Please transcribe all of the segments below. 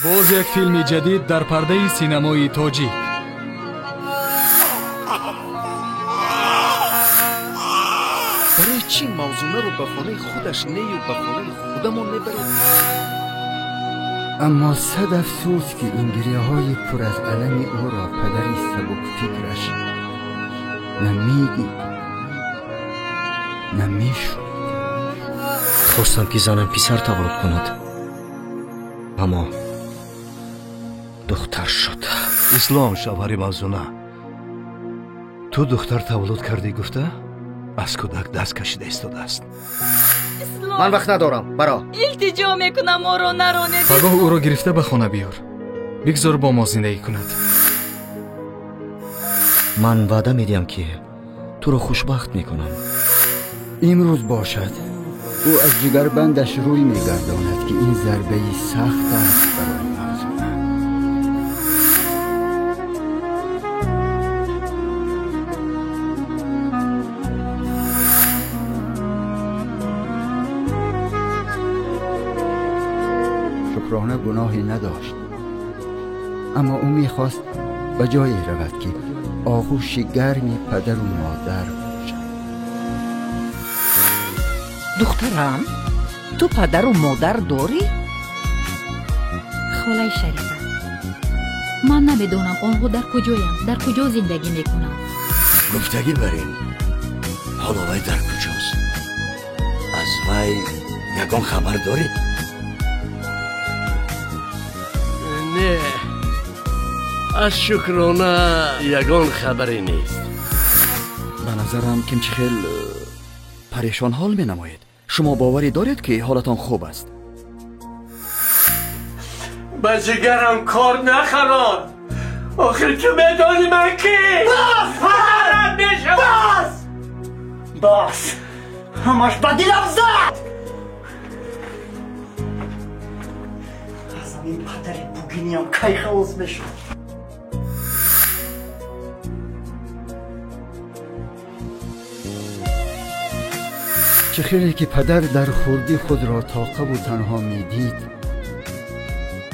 باز یک فیلم جدید در پرده سینمای تاجیک. برای چی موضوعه رو به خانه خودش نی و به خانه خودمون نبره؟ اما صد افسوس که این گریه های پر از علم او را پدری سبک فکرش نه میدید نه میشد. خواستم که زنم پسر تولد کند، اما دختر شد. اسلام شوهر موضوعه، تو دختر تولد کردی گفته؟ از کودک دست کشیده ایستاده است. من وقت ندارم، برا. التجا میکنم ما رو نرانه. پگاه او را گرفته به خانه بیار، بگذار با ما زندگی کند. من وعده میدیم که تو را خوشبخت میکنم. امروز باشد او از جگر بندش روی میگرداند که این ضربه سخت است برای موضوعه. شکرانه گناهی نداشت، اما او میخواست به جایی رود که آغوش گرمی پدر و مادر باشد. دخترم، تو پدر و مادر داری؟ خاله شریفه، من نمیدونم آنها در کجایم، در کجا زندگی میکنم. گفتگی برین حالا وی در کجاست؟ از وی یگان خبر داری؟ نه، از شکرانه یگان خبری نیست. به نظرم کمچخیل پریشان حال می نماید. شما باوری دارید که حالتان خوب است؟ به جگرم کار نخراد. آخر تو میدانی من کی؟ پدرم میشم. باز همش با دلم زد. از این پدر بوگینیم کی خلاص بشم؟ چه خیلی که پدر در خردی خود را طاقه و تنها میدید،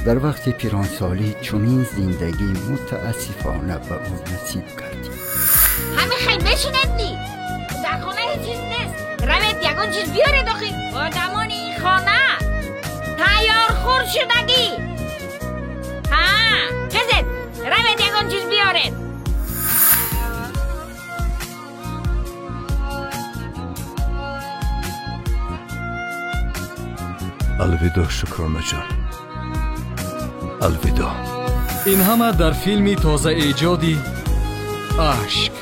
در وقت پیرانسالی چنین زندگی متاسفانه به او نصیب کردید. همه خیلی بشینید در خانه هیچ چیز نیست. روید یگان چیز بیارید آخی. آدمان این خانه تیار خور شدگی. ها چیزید روید یگان چیز بیارید. الوداع شکرانه جان، الوداع. این همه در فیلمی تازه ایجادی اشک.